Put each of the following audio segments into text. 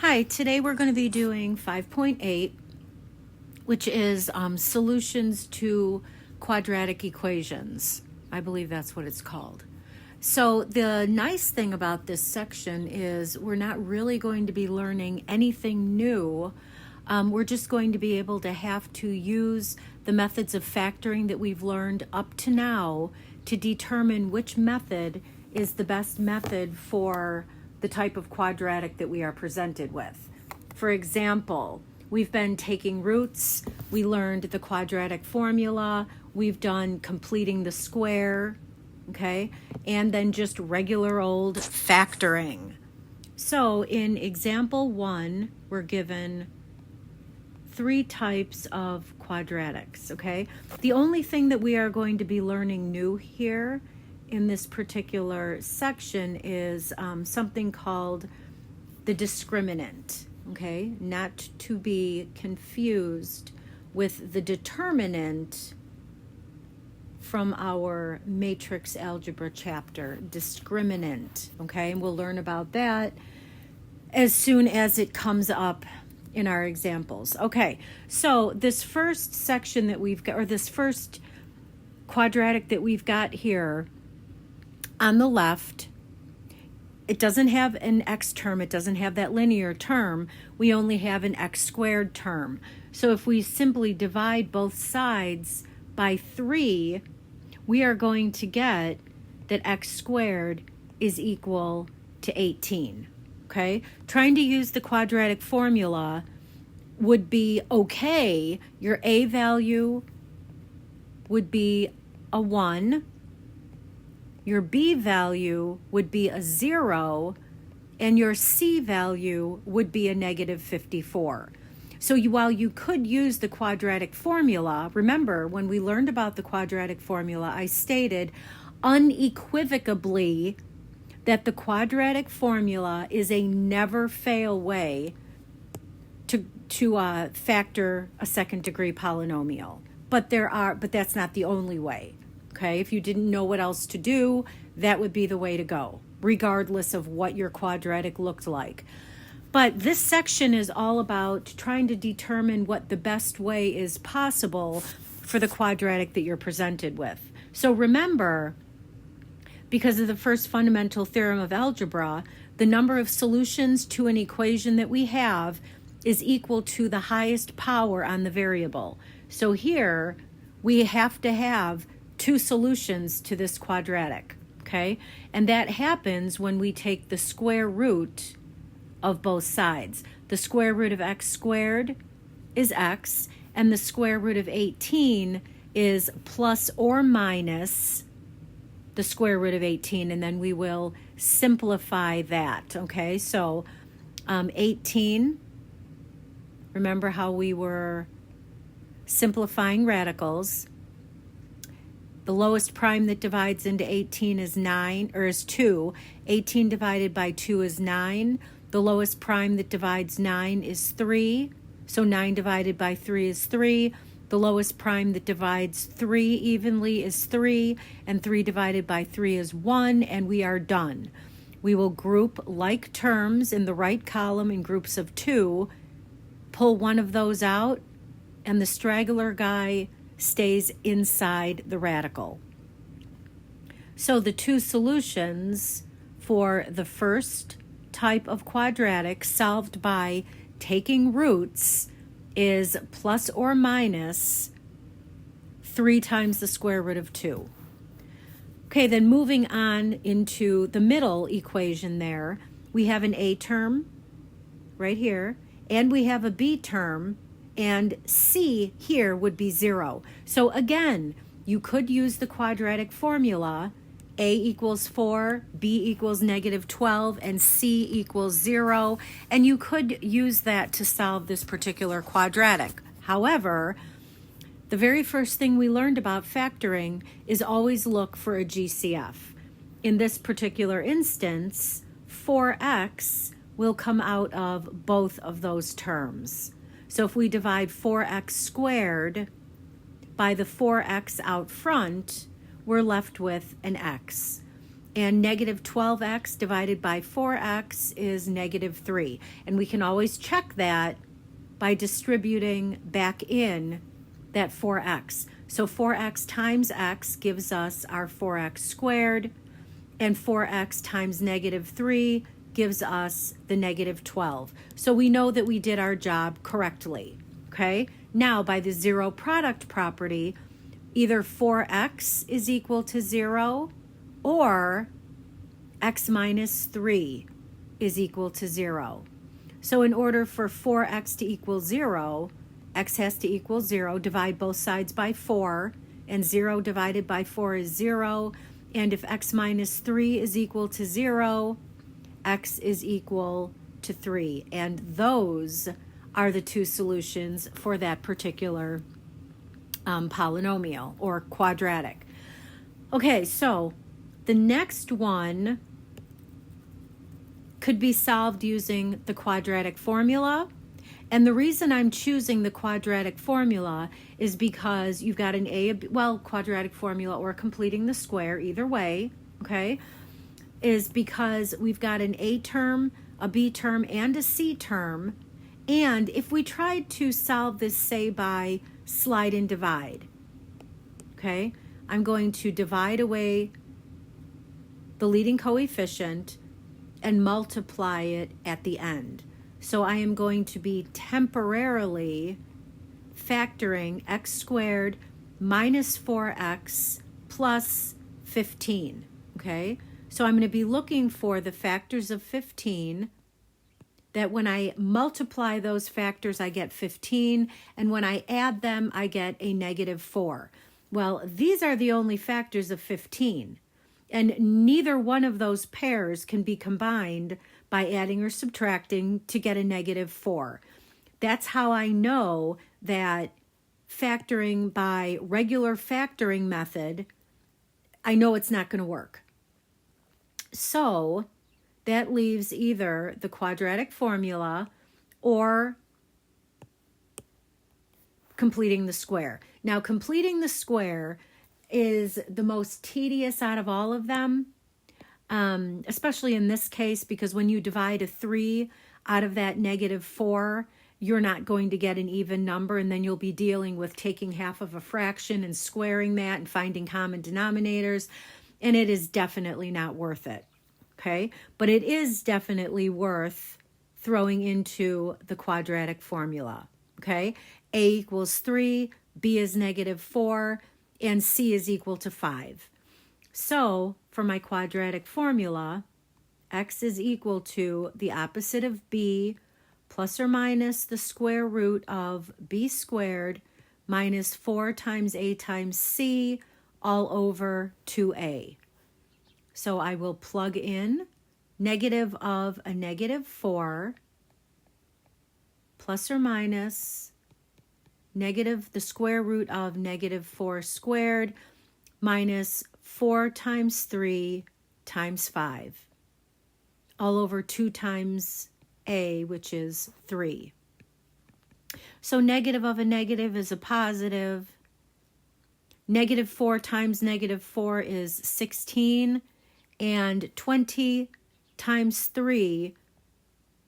Hi, today we're going to be doing 5.8, which is solutions to quadratic equations. I believe that's what it's called. So the nice thing about this section is we're not really going to be learning anything new. We're just going to be able to have to use the methods of factoring that we've learned up to now to determine which method is the best method for the type of quadratic that we are presented with. For example, we've been taking roots, we learned the quadratic formula, we've done completing the square, okay, and then just regular old factoring. So in example 1, we're given 3 types of quadratics, okay? The only thing that we are going to be learning new here in this particular section is something called the discriminant, okay? Not to be confused with the determinant from our matrix algebra chapter, discriminant, okay? And we'll learn about that as soon as it comes up in our examples. Okay, so this first section that we've got, or this first quadratic that we've got here on the left, it doesn't have an x term, it doesn't have that linear term, we only have an x squared term. So if we simply divide both sides by 3, we are going to get that x squared is equal to 18. Okay, trying to use the quadratic formula would be okay. Your a value would be a 1, your b value would be a 0, and your c value would be a negative 54. So while you could use the quadratic formula, remember when we learned about the quadratic formula, I stated unequivocally that the quadratic formula is a never fail way to factor a second degree polynomial. But that's not the only way. Okay, if you didn't know what else to do, that would be the way to go, regardless of what your quadratic looked like. But this section is all about trying to determine what the best way is possible for the quadratic that you're presented with. So remember, because of the first fundamental theorem of algebra, the number of solutions to an equation that we have is equal to the highest power on the variable. So here, we have to have 2 solutions to this quadratic, okay? And that happens when we take the square root of both sides. The square root of x squared is x, and the square root of 18 is plus or minus the square root of 18, and then we will simplify that, okay? So 18, remember how we were simplifying radicals. The lowest prime that divides into 18 is 9, or is 2. 18 divided by 2 is 9. The lowest prime that divides 9 is 3. So 9 divided by 3 is 3. The lowest prime that divides 3 evenly is 3, and 3 divided by 3 is 1, and we are done. We will group like terms in the right column in groups of 2, pull one of those out, and the straggler guy stays inside the radical. So the 2 solutions for the first type of quadratic solved by taking roots is plus or minus 3 times the square root of 2. Okay, then moving on into the middle equation there, we have an a term right here, and we have a b term, and c here would be 0. So again, you could use the quadratic formula, a equals 4, b equals negative 12, and c equals 0, and you could use that to solve this particular quadratic. However, the very first thing we learned about factoring is always look for a GCF. In this particular instance, 4x will come out of both of those terms. So if we divide 4x squared by the 4x out front, we're left with an x. And negative 12x divided by 4x is negative 3. And we can always check that by distributing back in that 4x. So 4x times x gives us our 4x squared, and 4x times negative 3 gives us the negative 12. So we know that we did our job correctly, okay? Now, by the zero product property, either 4x is equal to 0 or x minus 3 is equal to 0. So in order for 4x to equal 0, x has to equal 0. Divide both sides by 4, and 0 divided by 4 is 0. And if x minus 3 is equal to 0, x is equal to 3. And those are the two solutions for that particular polynomial or quadratic. Okay, so the next one could be solved using the quadratic formula. And the reason I'm choosing the quadratic formula is because you've got an quadratic formula or completing the square, either way, okay, is because we've got an A term, a B term, and a C term. And if we tried to solve this, say, by slide and divide, okay, I'm going to divide away the leading coefficient and multiply it at the end. So I am going to be temporarily factoring x squared minus 4x plus 15, okay? So I'm going to be looking for the factors of 15, that when I multiply those factors, I get 15, and when I add them, I get a negative 4. Well, these are the only factors of 15, and neither one of those pairs can be combined by adding or subtracting to get a negative 4. That's how I know that factoring by regular factoring method, I know it's not going to work. So that leaves either the quadratic formula or completing the square. Now, completing the square is the most tedious out of all of them, especially in this case, because when you divide a 3 out of that negative 4, you're not going to get an even number, and then you'll be dealing with taking half of a fraction and squaring that and finding common denominators, and it is definitely not worth it, okay? But it is definitely worth throwing into the quadratic formula, okay? A equals 3, B is negative 4, and C is equal to 5. So for my quadratic formula, x is equal to the opposite of b plus or minus the square root of b squared minus 4 times a times c all over 2a. So I will plug in negative of a negative 4 plus or minus negative the square root of negative 4 squared minus 4 times 3 times 5 all over 2 times a, which is 3. So negative of a negative is a positive. Negative 4 times negative 4 is 16, and 20 times 3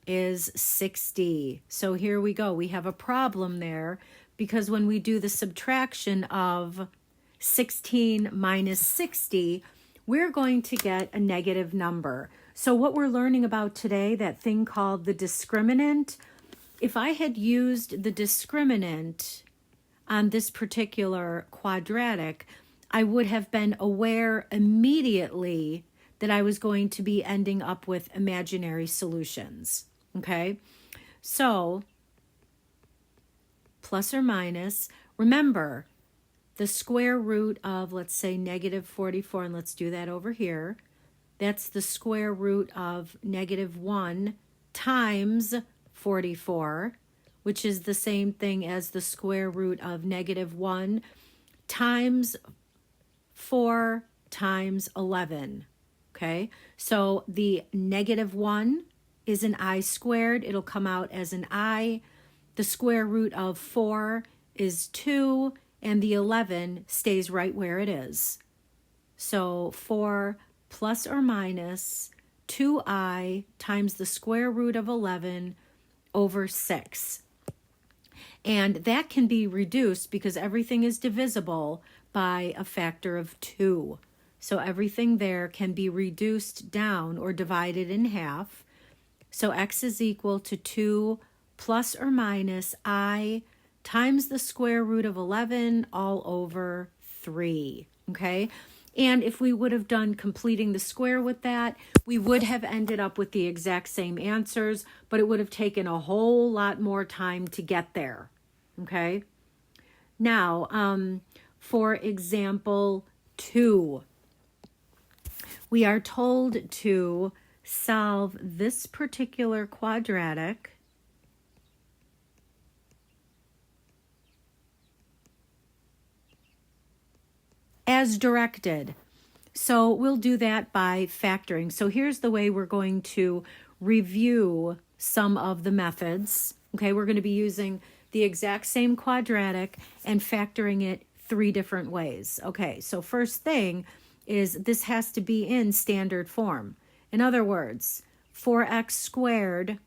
is 60. So here we go. We have a problem there, because when we do the subtraction of 16 minus 60, we're going to get a negative number. So what we're learning about today, that thing called the discriminant, if I had used the discriminant on this particular quadratic, I would have been aware immediately that I was going to be ending up with imaginary solutions, okay? So, plus or minus, remember, the square root of, let's say, negative 44, and let's do that over here. That's the square root of negative 1 times 44, which is the same thing as the square root of negative 1 times 4 times 11, okay? So the negative 1 is an I squared. It'll come out as an I. The square root of 4 is 2, and the 11 stays right where it is. So 4 plus or minus 2I times the square root of 11 over 6. And that can be reduced because everything is divisible by a factor of 2. So everything there can be reduced down or divided in half. So x is equal to 2 plus or minus I times the square root of 11 all over 3. Okay? And if we would have done completing the square with that, we would have ended up with the exact same answers, but it would have taken a whole lot more time to get there. Okay? Now, for example 2, we are told to solve this particular quadratic as directed. So we'll do that by factoring. So here's the way we're going to review some of the methods. Okay, we're going to be using the exact same quadratic and factoring it 3 different ways. Okay, so first thing is this has to be in standard form. In other words, 4x squared,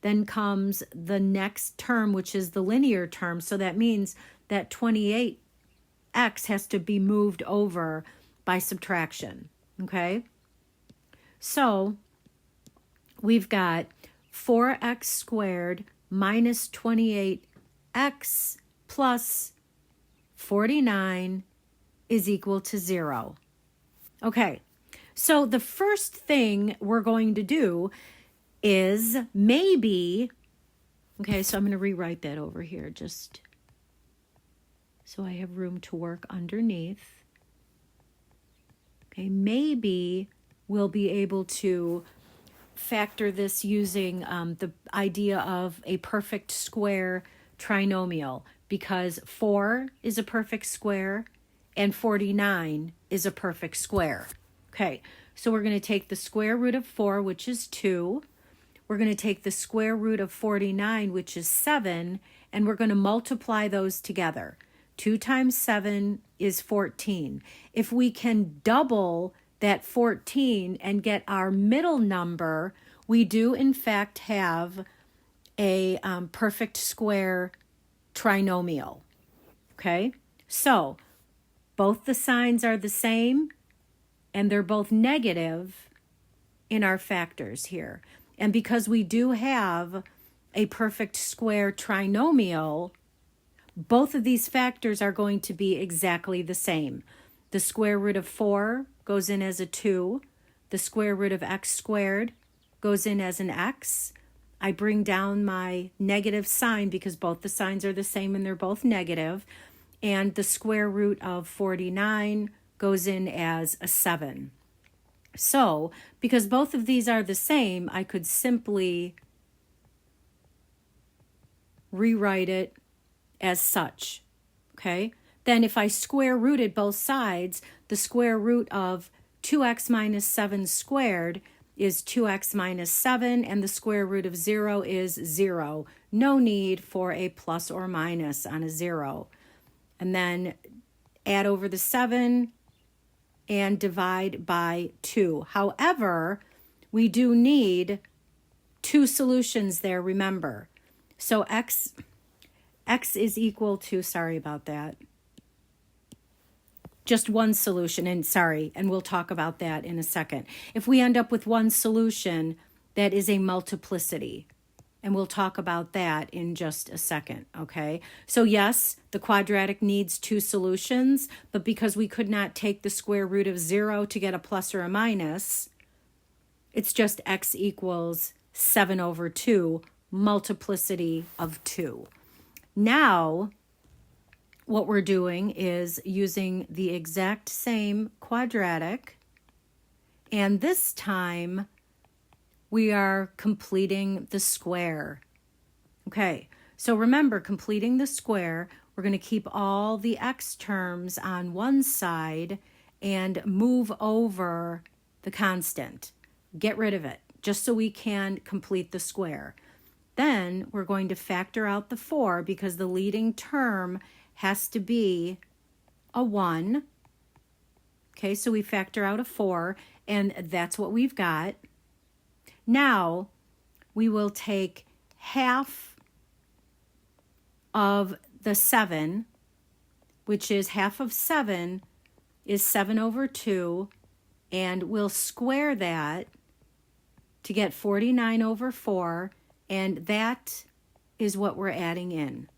then comes the next term, which is the linear term. So that means that 28x has to be moved over by subtraction. Okay? So we've got 4x squared minus 28x plus 49 is equal to 0. Okay, so the first thing we're going to do is maybe, okay, so I'm going to rewrite that over here just so I have room to work underneath. Okay, maybe we'll be able to factor this using the idea of a perfect square trinomial, because 4 is a perfect square and 49 is a perfect square. Okay, so we're going to take the square root of 4, which is 2. We're going to take the square root of 49, which is 7, and we're going to multiply those together. 2 times 7 is 14. If we can double that 14 and get our middle number, we do in fact have a perfect square trinomial. Okay, so both the signs are the same and they're both negative in our factors here. And because we do have a perfect square trinomial, both of these factors are going to be exactly the same. The square root of 4 goes in as a 2. The square root of x squared goes in as an x. I bring down my negative sign because both the signs are the same and they're both negative. And the square root of 49 goes in as a 7. So, because both of these are the same, I could simply rewrite it as such. Okay? Then if I square rooted both sides, the square root of 2x minus 7 squared is 2x minus 7, and the square root of 0 is 0. No need for a plus or minus on a 0. And then add over the 7 and divide by 2. However, we do need 2 solutions there, remember. So x is equal to, sorry about that, just one solution, and we'll talk about that in a second. If we end up with one solution, that is a multiplicity. And we'll talk about that in just a second, okay? So yes, the quadratic needs 2 solutions, but because we could not take the square root of 0 to get a plus or a minus, it's just x equals 7 over 2, multiplicity of 2. Now, what we're doing is using the exact same quadratic, and this time we are completing the square. Okay, so remember, completing the square, we're going to keep all the x terms on one side and move over the constant. Get rid of it, just so we can complete the square. Then we're going to factor out the 4 because the leading term has to be a 1. Okay, so we factor out a 4, And that's what we've got. Now, we will take half of the 7, which is half of 7 is 7 over 2, and we'll square that to get 49 over 4, and that is what we're adding in.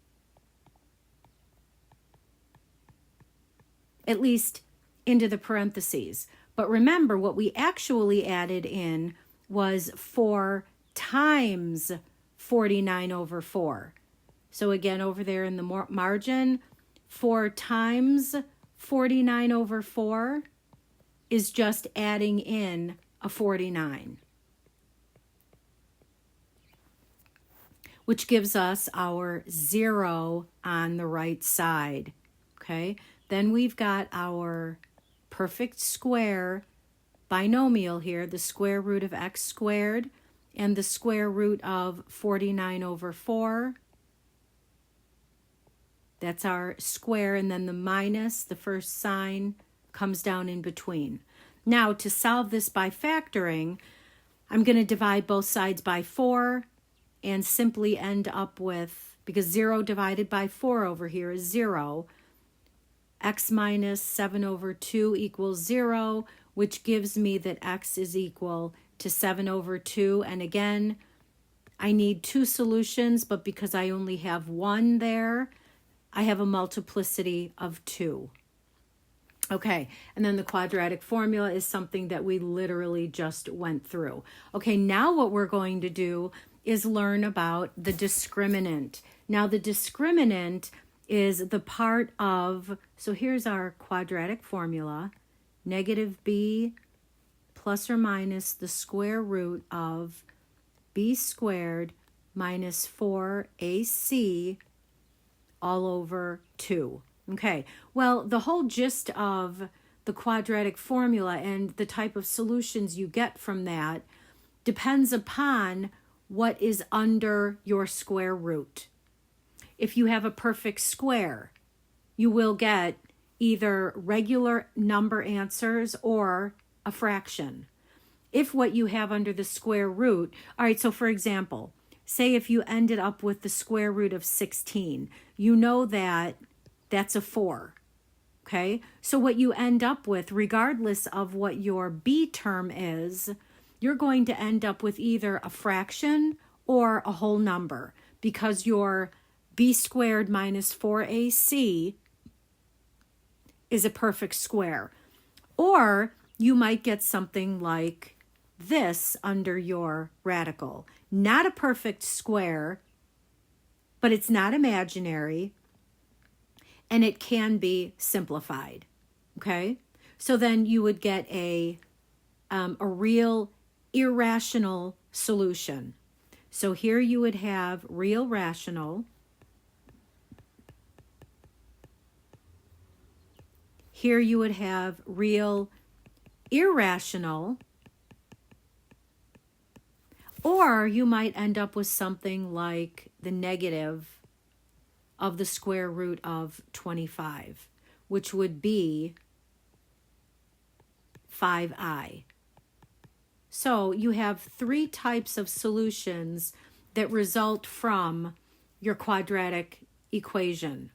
At least into the parentheses. But remember, what we actually added in was 4 times 49 over 4. So again, over there in the margin, 4 times 49 over 4 is just adding in a 49, which gives us our 0 on the right side. Okay, then we've got our perfect square binomial here, the square root of x squared and the square root of 49 over 4. That's our square, and then the minus, the first sign, comes down in between. Now, to solve this by factoring, I'm going to divide both sides by 4 and simply end up with, because 0 divided by 4 over here is 0, x minus 7 over 2 equals 0, which gives me that x is equal to 7 over 2. And again, I need 2 solutions, but because I only have 1 there, I have a multiplicity of 2. Okay, and then the quadratic formula is something that we literally just went through. Okay, now what we're going to do is learn about the discriminant. Now the discriminant is the part of, so here's our quadratic formula, negative b plus or minus the square root of b squared minus 4ac all over 2. Okay, well, the whole gist of the quadratic formula and the type of solutions you get from that depends upon what is under your square root. If you have a perfect square, you will get either regular number answers or a fraction. If what you have under the square root, all right, so for example, say if you ended up with the square root of 16, you know that that's a 4, okay? So what you end up with, regardless of what your b term is, you're going to end up with either a fraction or a whole number, because your b squared minus 4ac is a perfect square. Or you might get something like this under your radical. Not a perfect square, but it's not imaginary, and it can be simplified, okay? So then you would get a real irrational solution. So here you would have real rational. Here you would have real irrational. Or you might end up with something like the negative of the square root of 25, which would be 5i. So you have 3 types of solutions that result from your quadratic equation: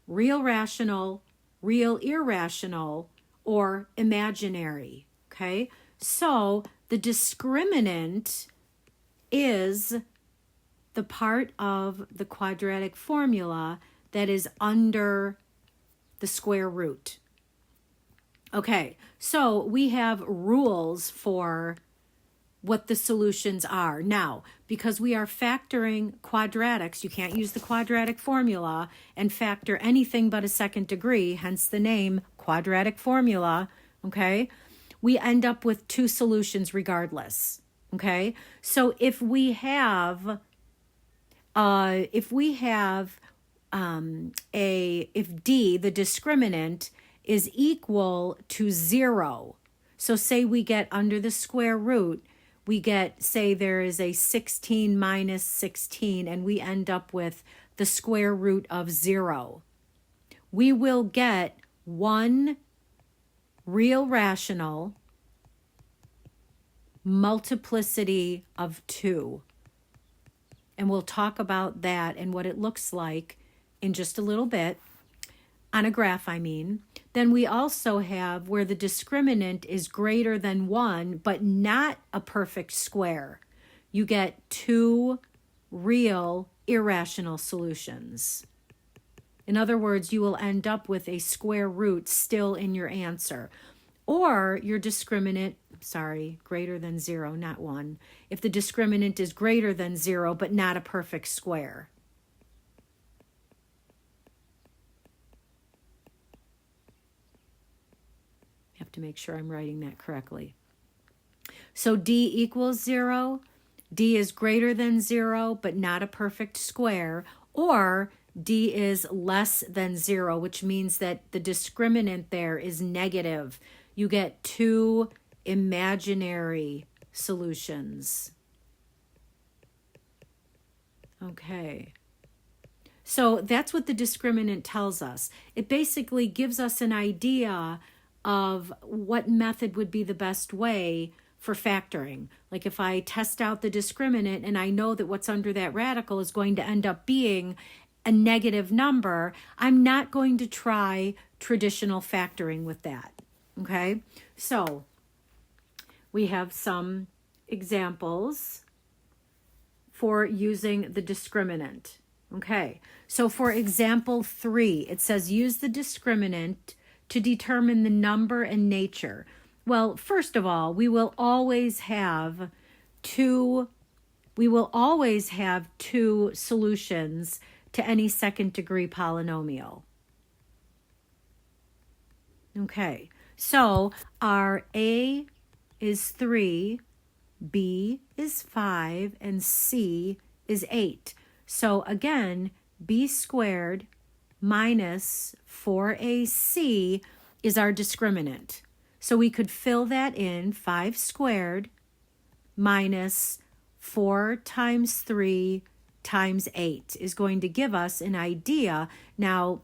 real rational, real irrational, or imaginary. Okay, so the discriminant is the part of the quadratic formula that is under the square root. Okay, so we have rules for what the solutions are. Now, because we are factoring quadratics, you can't use the quadratic formula and factor anything but a second degree, hence the name quadratic formula, okay? We end up with 2 solutions regardless, okay? So if we have if D, the discriminant, is equal to 0, so say we get under the square root, we get, say there is a 16 minus 16, and we end up with the square root of 0. We will get one real rational multiplicity of 2. And we'll talk about that and what it looks like in just a little bit, on a graph, I mean. Then we also have where the discriminant is greater than 1, but not a perfect square. You get 2 real irrational solutions. In other words, you will end up with a square root still in your answer. Or your discriminant, greater than 0, not 1. If the discriminant is greater than 0, but not a perfect square. I have to make sure I'm writing that correctly. So D equals 0. D is greater than 0, but not a perfect square. Or D is less than 0, which means that the discriminant there is negative. You get 2 imaginary solutions. Okay. So that's what the discriminant tells us. It basically gives us an idea of what method would be the best way for factoring. Like if I test out the discriminant and I know that what's under that radical is going to end up being a negative number, I'm not going to try traditional factoring with that. Okay, so we have some examples for using the discriminant. Okay, so for example 3, it says use the discriminant to determine the number and nature. Well, first of all, we will always have two solutions to any second degree polynomial. Okay, so our A is 3, B is 5, and C is 8. So again, B squared minus 4AC is our discriminant. So we could fill that in. 5 squared minus 4 times 3 times 8 is going to give us an idea. Now,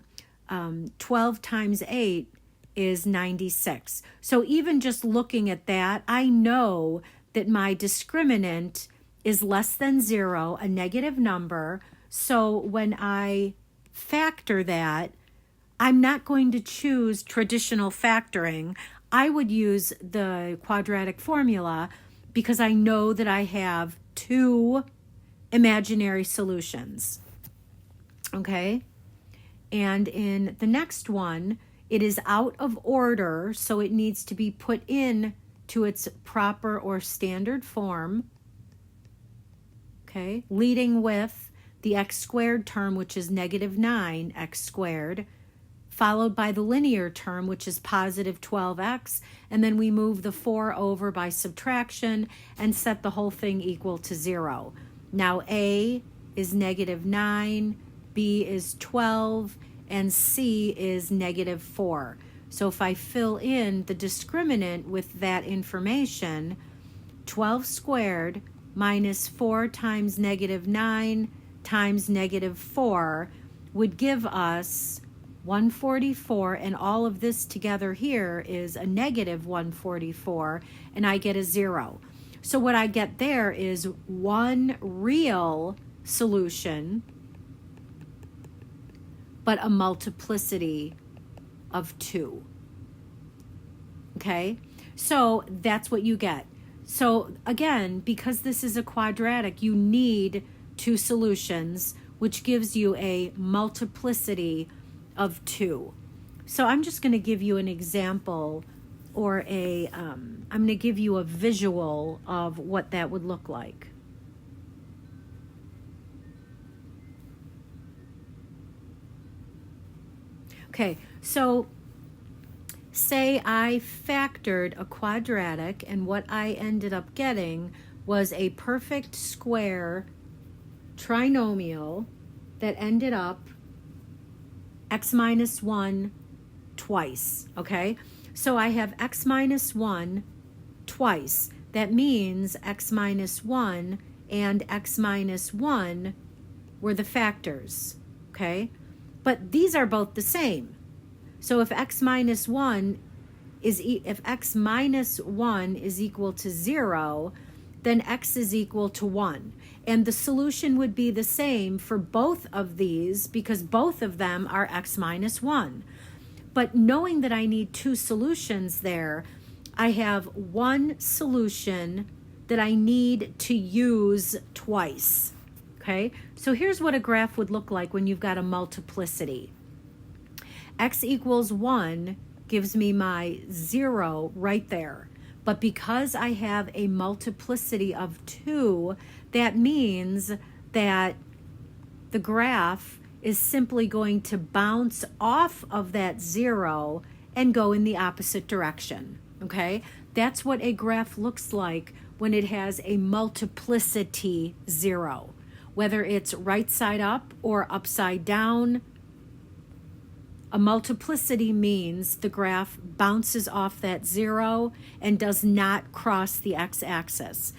12 times 8 is 96. So even just looking at that, I know that my discriminant is less than 0, a negative number. So when I factor that, I'm not going to choose traditional factoring. I would use the quadratic formula because I know that I have 2 imaginary solutions. Okay? And in the next one, it is out of order, so it needs to be put in to its proper or standard form. Okay? Leading with the x squared term, which is negative 9x squared, followed by the linear term, which is positive 12x, and then we move the 4 over by subtraction and set the whole thing equal to 0. Now A is negative 9, B is 12, and C is negative 4. So if I fill in the discriminant with that information, 12 squared minus 4 times negative 9 times negative 4 would give us 144, and all of this together here is a negative 144, and I get a 0. So what I get there is one real solution, but a multiplicity of 2. Okay? So that's what you get. So again, because this is a quadratic, you need 2 solutions, which gives you a multiplicity of 2. So I'm just going to give you an example, or I'm going to give you a visual of what that would look like. Okay, so say I factored a quadratic, and what I ended up getting was a perfect square trinomial that ended up x minus 1 twice, okay? So I have x minus 1 twice. That means x minus 1 and x minus 1 were the factors, okay? But these are both the same. So if x minus 1 if x minus 1 is equal to 0, then x is equal to 1. And the solution would be the same for both of these because both of them are x minus 1. But knowing that I need two solutions there, I have one solution that I need to use twice. Okay, so here's what a graph would look like when you've got a multiplicity. X equals 1 gives me my 0 right there. But because I have a multiplicity of 2, that means that the graph is simply going to bounce off of that 0 and go in the opposite direction. Okay, that's what a graph looks like when it has a multiplicity 0. Whether it's right side up or upside down, a multiplicity means the graph bounces off that 0 and does not cross the x-axis.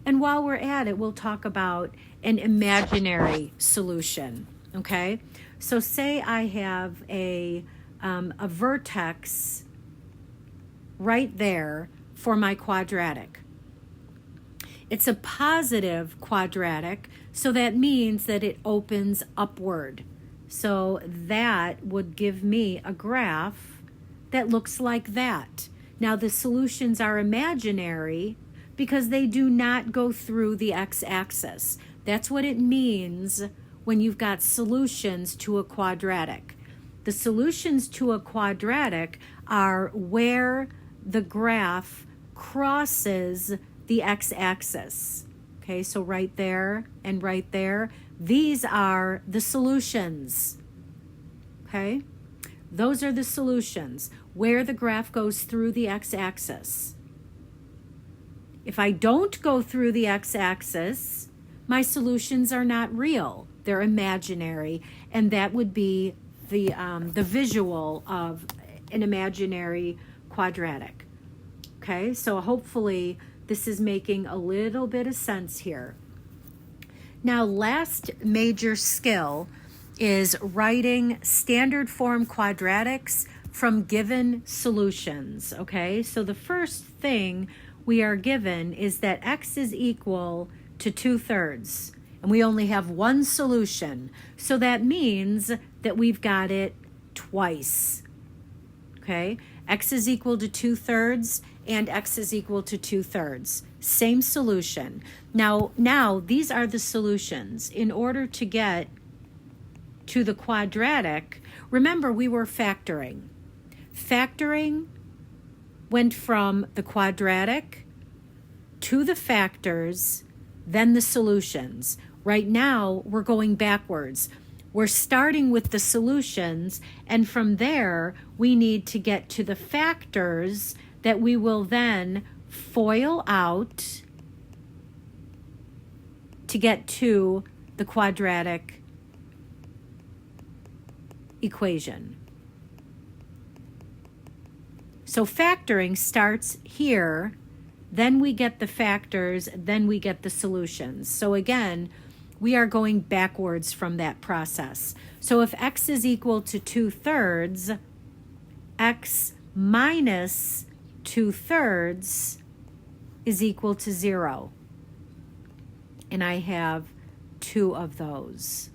And while we're at it, we'll talk about an imaginary solution, okay? So say I have a vertex right there for my quadratic. It's a positive quadratic, so that means that it opens upward. So that would give me a graph that looks like that. Now the solutions are imaginary because they do not go through the x-axis. That's what it means when you've got solutions to a quadratic. The solutions to a quadratic are where the graph crosses the x-axis. Okay, so right there and right there, these are the solutions. Okay, those are the solutions where the graph goes through the x-axis. If I don't go through the x-axis, my solutions are not real. They're imaginary, and that would be the visual of an imaginary quadratic. Okay, so hopefully this is making a little bit of sense here. Now, last major skill is writing standard form quadratics from given solutions, okay? So the first thing we are given is that x is equal to 2/3, and we only have one solution. So that means that we've got it twice, okay? X is equal to 2/3 and x is equal to 2/3. Same solution. Now these are the solutions. In order to get to the quadratic, remember we were factoring. Factoring went from the quadratic to the factors, then the solutions. Right now, we're going backwards. We're starting with the solutions, and from there, we need to get to the factors that we will then FOIL out to get to the quadratic equation. So factoring starts here, then we get the factors, then we get the solutions. So again, we are going backwards from that process. So if x is equal to 2/3, x minus 2/3 is equal to 0. And I have two of those.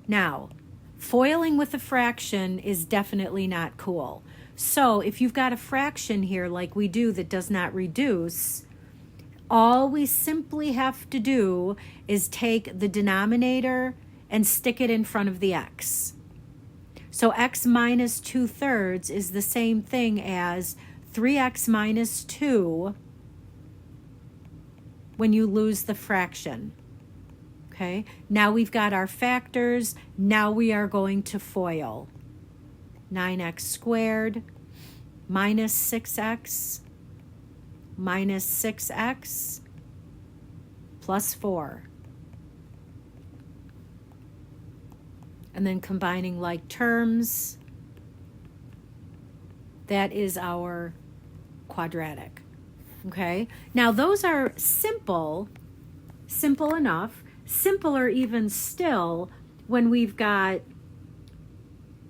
Now, foiling with a fraction is definitely not cool. So if you've got a fraction here like we do that does not reduce, all we simply have to do is take the denominator and stick it in front of the x. So x minus 2/3 is the same thing as 3x minus 2 when you lose the fraction. Okay, now we've got our factors. Now we are going to FOIL. 9x squared minus 6x minus 6x plus 4. And then combining like terms, that is our quadratic. Okay, now those are simple enough, simpler even still when we've got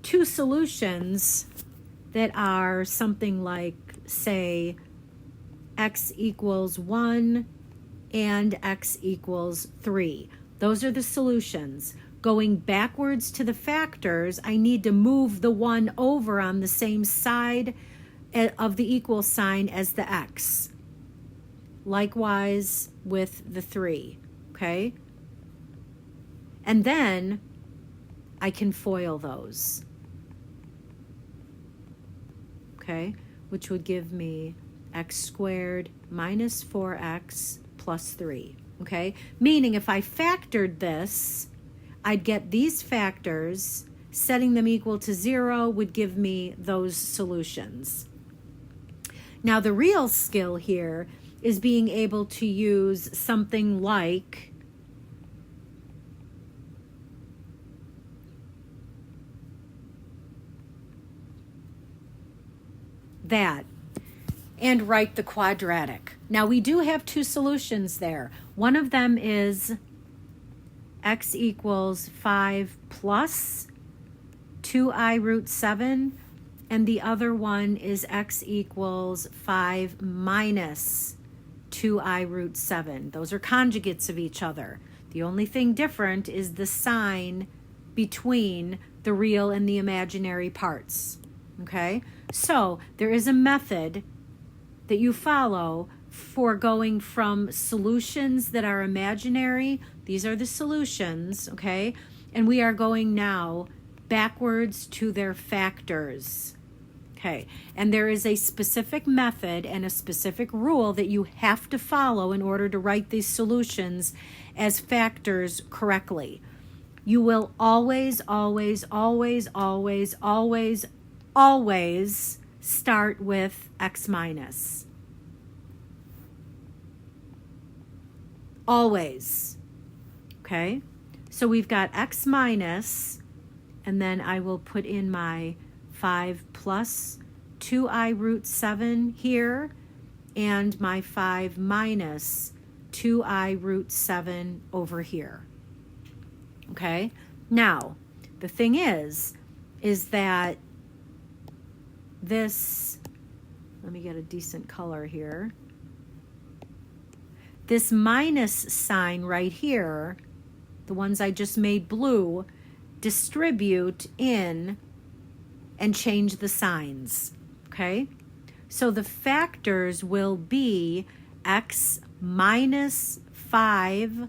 two solutions that are something like say x equals 1 and x equals 3. Those are the solutions. Going backwards to the factors, I need to move the 1 over on the same side of the equal sign as the x. Likewise with the 3, okay? And then I can FOIL those, okay? Which would give me x squared minus 4x plus 3, okay? Meaning if I factored this, I'd get these factors, setting them equal to 0 would give me those solutions. Now the real skill here is being able to use something like that and write the quadratic. Now we do have two solutions there. One of them is x equals 5 plus 2i root 7, and the other one is x equals 5 minus 2i root 7. Those are conjugates of each other. The only thing different is the sign between the real and the imaginary parts. Okay? So there is a method that you follow for going from solutions that are imaginary. These are the solutions, okay? And we are going now backwards to their factors. Okay, and there is a specific method and a specific rule that you have to follow in order to write these solutions as factors correctly. You will always, always, always, always, always, always start with x minus. Always. Okay, so we've got x minus, and then I will put in my 5 plus 2i root 7 here, and my 5 minus 2i root 7 over here. Okay, now the thing is that this, let me get a decent color here, this minus sign right here, the ones I just made blue, distribute in and change the signs, okay? So the factors will be x minus 5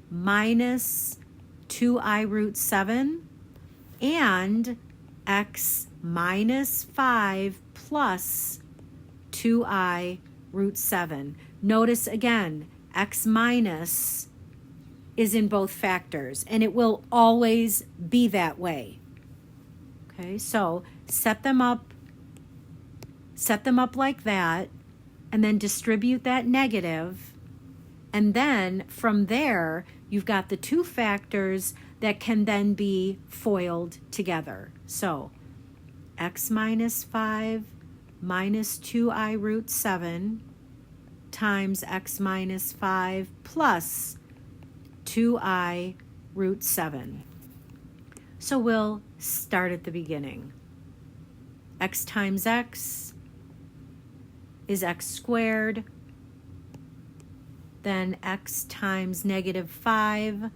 minus 2i root 7 and x minus 5 plus 2i root 7. Notice again, x minus is in both factors, and it will always be that way. Okay, so set them up like that, and then distribute that negative, and then from there you've got the two factors that can then be FOILed together. So x minus 5 minus 2i root 7 times x minus 5 plus 2i root 7. So we'll start at the beginning. X times x is x squared. Then x times negative 5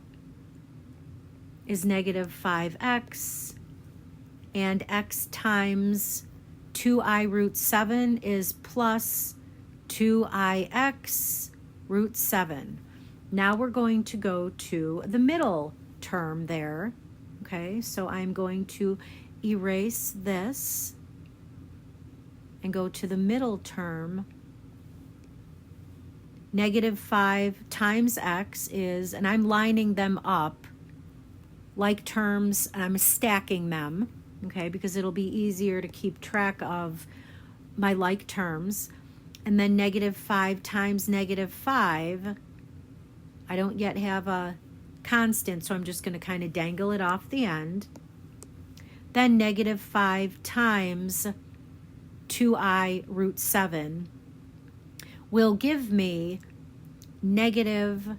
is negative 5x. And x times 2i root 7 is plus 2ix root 7. Now we're going to go to the middle term there. Okay, so I'm going to erase this and go to the middle term. Negative 5 times x is, and I'm lining them up like terms, and I'm stacking them, okay, because it'll be easier to keep track of my like terms. And then negative 5 times negative 5, I don't yet have a constant, so I'm just going to kind of dangle it off the end. Then negative 5 times 2i root 7 will give me negative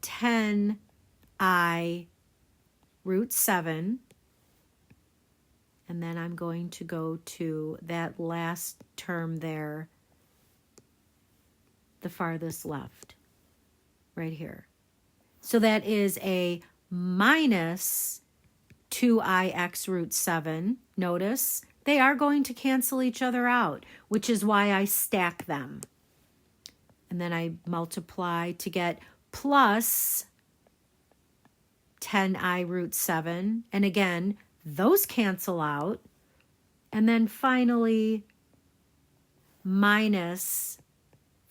10i root 7. And then I'm going to go to that last term there, the farthest left, right here. So that is a minus 2ix root 7. Notice they are going to cancel each other out, which is why I stack them. And then I multiply to get plus 10I root 7. And again, those cancel out. And then finally, minus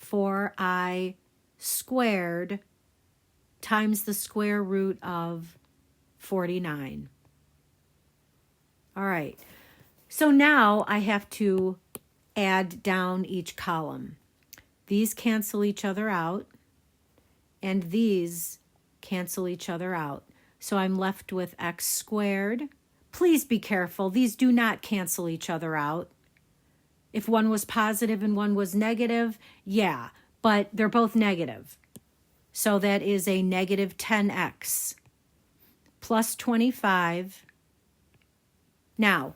4I squared times the square root of 49. All right. So now I have to add down each column. These cancel each other out, and these cancel each other out. So I'm left with x squared. Please be careful. These do not cancel each other out. If one was positive and one was negative, yeah, but they're both negative. So that is a negative 10x plus 25. Now,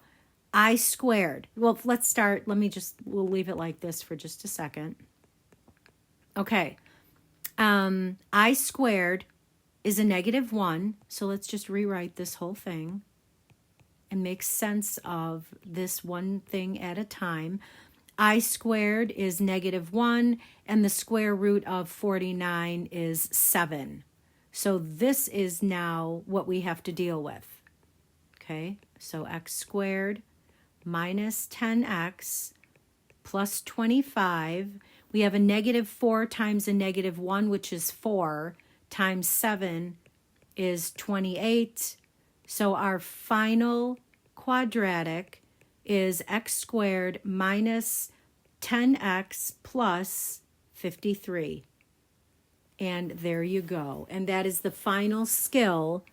I squared. Well, let's start. We'll leave it like this for just a second. Okay. I squared is a negative 1. So let's just rewrite this whole thing and make sense of this one thing at a time. I squared is negative 1, and the square root of 49 is 7. So this is now what we have to deal with. Okay, so x squared minus 10x plus 25. We have a negative 4 times a negative 1, which is 4, times 7 is 28. So our final quadratic is x squared minus 10x plus 53. And there you go. And that is the final skill.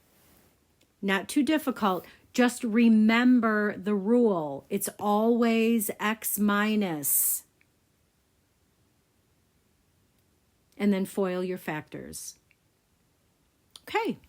Not too difficult. Just remember the rule. It's always x minus. And then FOIL your factors. Okay.